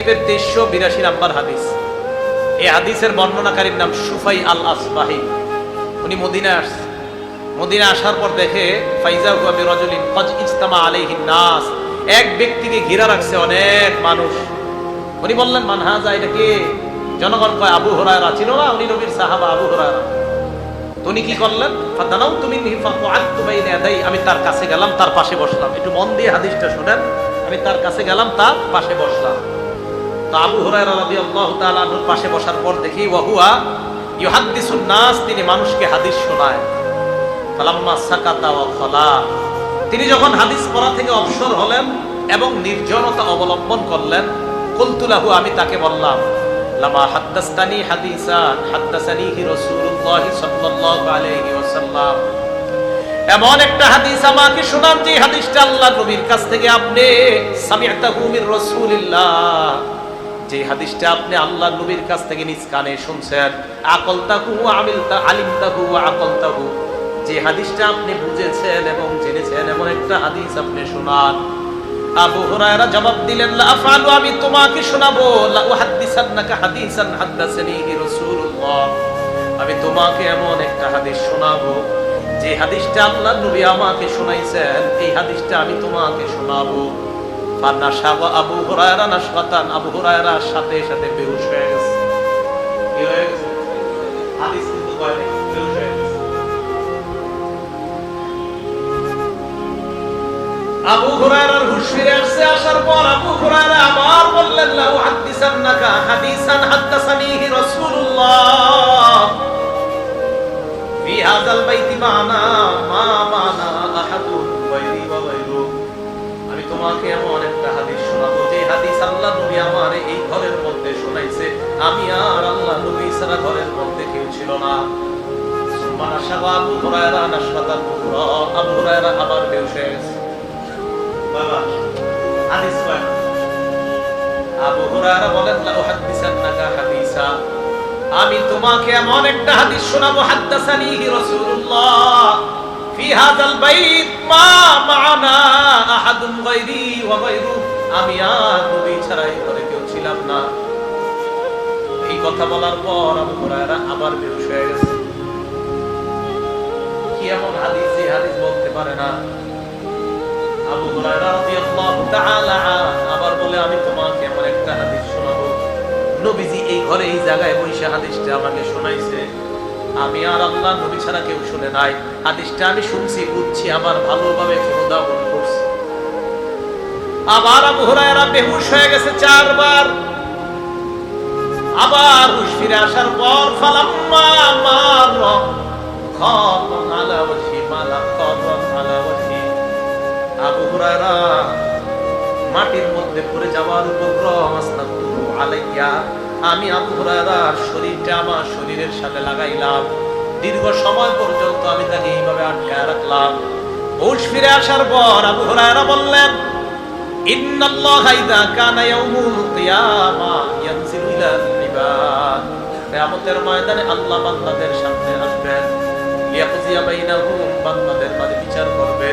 2382 নম্বর হাদিস। এই হাদিসের বর্ণনাকারীর নাম সুফাই আল আসবাহি। উনি মদিনায় আসছে। মদিনা আসার পর দেখে ফাইজা হুয়া বিরাজুলিন কদ ইজতামা আলাইহিন নাস, এক ব্যক্তিকে ঘিরে রাখছে অনেক মানুষ। উনি বললেন মান হাযা, এটা কে? জনগণ কয় আবু হুরায়রা। ছিল না উনি নবীর সাহাবা আবু হুরায়রা। উনি কি করলেন? ফাদানাউতু মিনহি ফাকআদতু বাইনা ইয়াদাই, আমি তার কাছে গেলাম, তার পাশে বসলাম। একটু মন দিয়ে হাদিসটা শুনেন। আমি তার কাছে গেলাম, তার পাশে বসলাম। তো আবু হুরায়রা রাদিয়াল্লাহু তাআলা আনহুর পাশে বসার পর দেখি ওয়াহুয়া ইউহাদ্দিসুন নাস, তিনি মানুষকে হাদিস শোনায়। ফালাম্মা সাকাতা ওয়া খালা, তিনি যখন হাদিস পড়া থেকে অবসর হলেন এবং নির্জনতা অবলম্বন করলেন, কুলতু লাহু, আমি তাকে বললাম, লামা হাদ্দাসতানি হাদিসান হাদ্দাসানিহি রাসূলুল্লাহ সাল্লাল্লাহু আলাইহি ওয়াসাল্লাম, এমন একটা হাদিস আমাকে শোনান যে হাদিসটা আল্লাহর নবীর কাছ থেকে আপনি সামি'তাহু মির রাসূলিল্লাহ, যে হাদিসটা আপনি আল্লাহর নবীর কাছ থেকে নিজ কানে শুনছেন। আকালতাহু ওয়া আমিলতা আলিমতাহু ওয়া আকালতাহু, যে হাদিসটা আপনি বুঝেছেন এবং জেনেছেন এমন একটা হাদিস আপনি শোনান। আবু হুরায়রা জবাব দিলেন, লা আফআলু, আমি তোমাকে শোনাবো, লা উহাদ্দিসান্নাকা হাদিসান হাদ্দাসানিহি রাসূলুল্লাহ, আমি তোমাকে এমন একটা হাদিস শোনাবো যে হাদিসটা আল্লাহর নবী আমাকে শোনাইছেন, এই হাদিসটা আমি তোমাকে শোনাবো। ফানাশাবা আবু হুরায়রা নাশরাতান, আবু হুরায়রা সাথে সাথে বেহুশ হয়ে গেছে। কি হয়ে গেছে? হাদিস কিন্তু কয় নাই, বেহুশ হয়ে গেছে। আবু হুরায়রার হুঁশ ফিরে আসছে। আসার পর আবু হুরায়রা আবার বললেন, লা উহাদ্দিসান্নাকা হাদিসান হাদ্দাসানিহি রাসূলুল্লাহ ফি হাযাল বাইতি মানা মা মানা আহাদুন গায়রি ওয়া গায়রু, আমি তোমাকে এমন একটা হাদিস শোনাবো যে হাদিস আল্লাহ নবী আমার এই ঘরের মধ্যে শোনাইছে, আমি আর আল্লাহ নবী ছাড়া ঘরের মধ্যে কেউ ছিল না। সুবহান আল্লাহ। আবু হুরায়রা নাশরাতাল কুবরা, আবু হুরায়রা আবার বেহুশ হয়ে গেছে। বাবা হাদিস কয়, আবু হুরায়রা বলেন, লা উহাদ্দিসান্নাকা হাদিসা, আমি তোমাকে এমন একটা হাদিস শোনাবো, হাদ্দাসানিহি রাসূলুল্লাহ ফি হাযাল বাইত মা মা'না আহাদুন গায়রি ওয়া গায়রু, আমি আর নবী ছাড়া এই ঘরে কেউ ছিলাম না। এই কথা বলার পর আবু হুরায়রা আবার বেহুশ হয়ে গেছে। কি এমন হাদিস যে হাদিস বলতে পারে না? আবু হুরায়রা রাদিয়াল্লাহু তাআলা আবার বলে, আমি তোমাকে এমন একটা হাদিস শোনাবো, নবীজি এই ঘরে এই জায়গায় বসে হাদিসটা আমাকে শোনাইছে, আমি আর আল্লাহ নবী ছাড়া কেউ শুনে নাই। হাদিসটা আমি শুনছি, বুঝছি, আমার ভালোভাবে অনুধাবন করছি। আবার আবু হুরায়রা বেহুশ হয়ে গেছে 4 বার। আবার হুঁশ ফিরে আসার পর ফালাম্মা মার খাতান আলা ওয়াজহি মালা খাতান আলা ওয়াজহি, আবু হুরায়রা মাটির মধ্যে পড়ে যাওয়ার উপক্রম, আস্তাগফিরু আলাইয়া, আমি আবু হুরায়রার শরীরটা আমার শরীরের সাথে লাগাইলাম। দীর্ঘ সময় পর্যন্ত আমি তাকে এইভাবে আটকায় রাখলাম। হুঁশ ফিরে আসার পর আবু হুরায়রা বললেন, ইন্নাল্লাহা ইযা কানা ইয়াউমুল কিয়ামা ইয়ানজিলু ইলাল ইবাদ, কিয়ামতের ময়দানে আল্লাহ বান্দাদের সামনে আসবেন, লিয়াকজিয়া বাইনাহুম, বান্দাদের মাঝে বিচার করবে।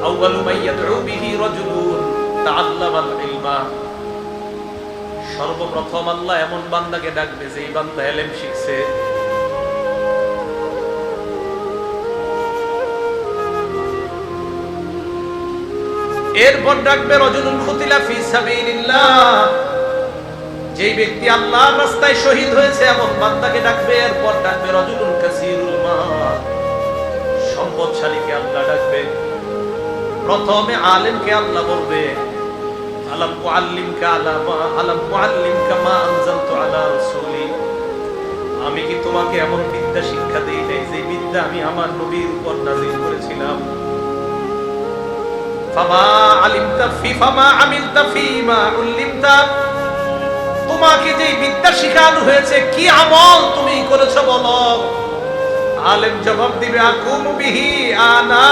আউয়ালু মান ইয়াদউ বিহি রাজুলুন তাআল্লামাল ইলমা, সর্বপ্রথম আল্লাহ এমন বান্দাকে ডাকবে যে বান্দা ইলম শিখছে। এরপর ডাকবে রাজুলুন কুতিলা ফি সাবিলিল্লাহ, যেই ব্যক্তি আল্লাহর রাস্তায় শহীদ হয়েছে এমন বান্দাকে ডাকবে। এরপর ডাকবে রাজুলুন কাসীরুল মাল, সম্পদশালীকে আল্লাহ ডাকবে। প্রথমে আলেমকে আল্লাহ বলবে, আলাম মুআল্লিমকা মা আনজালতু আলা রাসূলি, আমি কি তোমাকে এমন বিদ্যা শিক্ষা দেই নাই যে বিদ্যা আমি আমার নবীর উপর নাযিল করেছিলাম। ফামা আলিমতা ফি ফামা আমিলতা ফিমা উল্লিমতা, তোমাকে যে বিদ্যা শিখানো হয়েছে কি আমল তুমি করেছো বলো। আলেম জবাব দিবে, আকুমু বিহি আনা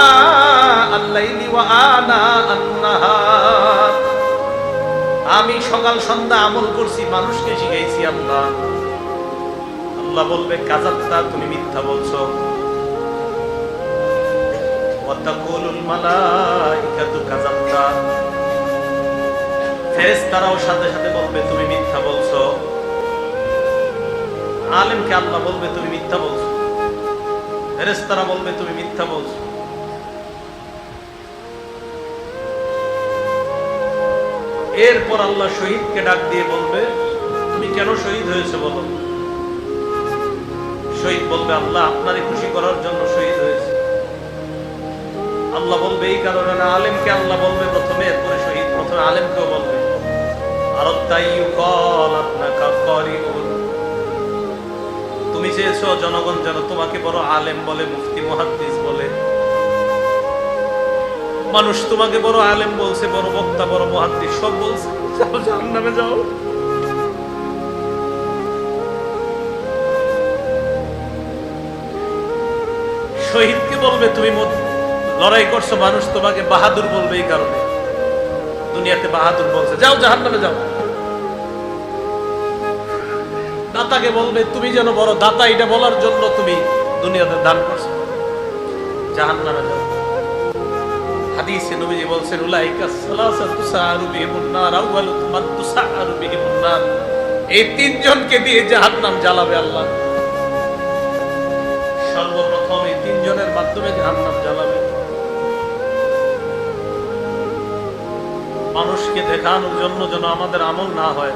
আল-লাইলি ওয়া আনা আন-নাহার, আমি সকাল সন্ধ্যা আমল করছি, মানুষকে শিখাইছি। আল্লাহ বলবে, কাযাবতা, তুমি মিথ্যা বলছো। ওয়া তাকুলুল মালাইকাতু কাযাবতা, ফেরেশতারাও সাথে সাথে বলবে তুমি মিথ্যা বলছো। আলেমকে আল্লাহ বলবে তুমি মিথ্যা বলছো, ফেরেশতারা বলবে তুমি মিথ্যা বলছো। এরপর আল্লাহ শহীদকে ডাক দিয়ে বলবে তুমি কেন শহীদ হয়েছে বলো। শহীদ বলবে আল্লাহ আপনারই খুশি করার জন্য শহীদ হয়েছে। আল্লাহ বলবে এই কারণে না। আলেমকে আল্লাহ বলবে প্রথমে, এরপরে শহীদ। প্রথমে আলেমকেও বলবে তুমি চেয়েছো জনগণ যেন তোমাকে বড় আলেম বলে, মুফতি মুহাদ্দিস বলে। মানুষ তোমাকে বড় আলেম বলছে, বড় বক্তা, বড় মুহাদ্দিস সব বলছে, যাও জাহান্নামে যাও। শহীদকে বলবে তুমি লড়াই করছো, মানুষ তোমাকে বাহাদুর বলবে এই কারণে, দুনিয়াতে বাহাদুর বলছে, যাও জাহান্নামে যাও। দাতাকে বলবে তুমি যেন বড় দাতা, এটা বলার জন্য তুমি দুনিয়াতে দান করছো, জাহান্নামে যাও। হাদিসে নবীজি বলছেন উলাইকা সালাসাতু তুসারু বিহিমুন নার আউয়ালু মান তুসারু বিহিমুন নার। এই তিনজনকে দিয়ে জাহান্নাম জ্বালাবে আল্লাহ। সর্বপ্রথম এই তিনজনের মাধ্যমে জাহান্নাম জ্বালাবে। মানুষকে দেখানোর জন্য যেন আমাদের আমল না হয়,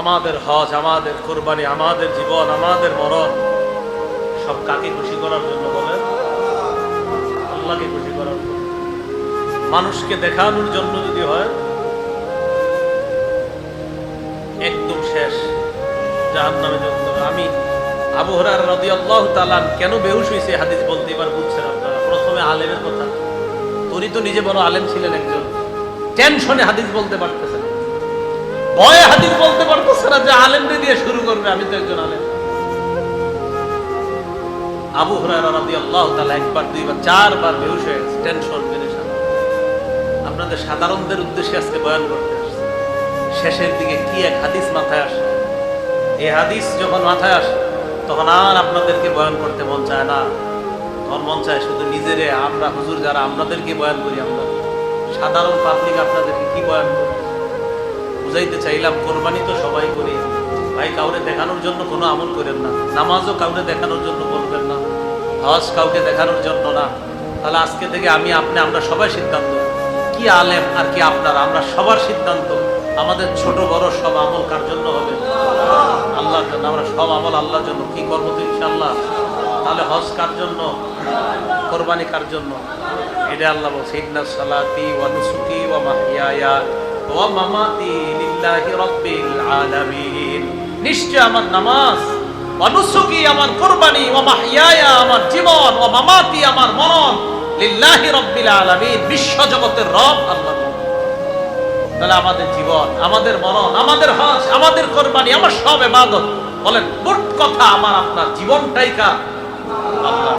আমাদের হজ, আমাদের কুরবানি, আমাদের জীবন, আমাদের মরণ সব কাকে খুশি করার জন্য বলেন? আল্লাহকে খুশি করার জন্য। মানুষকে দেখানোর জন্য যদি হয় একদম শেষ, জাহান্নামে যেতে হবে। আমি আবু হুরায়রা রাদিয়াল্লাহু তাআলা কেন বেহুশ হয়েছে হাদিস বলতে এবার বুঝছেন আপনারা। প্রথমে আলেমের কথা, উনি তো নিজে বড় আলেম ছিলেন একজন, টেনশনে হাদিস বলতে পারতেছেন, ভয়ে হাদিস বলতে পারতেছে না, যে আলেমদের দিয়ে শুরু করবে, আমি তো একজন আলেম। আবু হুরায়রা রাদিয়াল্লাহু তাআলা একবার, দুইবার, চারবার বেহুশ হয়ে গেছে, টেনশন পেরেশান। আপনাদের সাধারণদের উদ্দেশ্যে আজকে বয়ান করতে আসছে। শেষের দিকে কি এক হাদিস মাথায় আসে, এই হাদিস যখন মাথায় আসে তখন আর আপনাদেরকে বয়ান করতে মন চায় না। তখন মন চায় শুধু নিজেরে, আমরা হুজুর যারা আপনাদেরকে বয়ান করি, আমরা সাধারণ পাবলিক আপনাদেরকে কি বয়ান করি। বুঝাইতে চাইলাম কোরবানি তো সবাই করি ভাই, কাউরে দেখানোর জন্য কোনো আমল করেন না। নামাজও কাউরে দেখানোর জন্য বলবেন না, হজ কাউকে দেখানোর জন্য না। তাহলে আজকে থেকে আমি, আপনি, আমরা সবাই সিদ্ধান্ত, কি আলেম আর কি আপনারা, আমরা সবার সিদ্ধান্ত আমাদের ছোট বড় সব আমল কার জন্য হবে? আল্লাহর জন্য। আমরা সব আমল আল্লাহর জন্য কি করবো তো ইনশাআল্লাহ। তাহলে হজ কার জন্য, কোরবানি কার জন্য? এটা আল্লাহ বলছে ইন্না সালাতি ওয়া নুসুকি ওয়া মাহইয়ায়া ওয়া মামাতি লিল্লাহি রাব্বিল আলামিন। নিশ্চয় আমার নামাজ, ওয়া নুসুকি আমার কোরবানি, ওয়া মাহইয়ায়া আমার জীবন, ওয়া মামাতি আমার মরণ, লিল্লাহি রাব্বিল আলামিন বিশ্ব জগতের রব আল্লাহ। তাহলে আমাদের জীবন, আমাদের মরণ, আমাদের হজ, আমাদের কোরবানি, আমার সব ইবাদত, বলেন মোট কথা আমার আপনার জীবনটাই কার? আল্লাহ।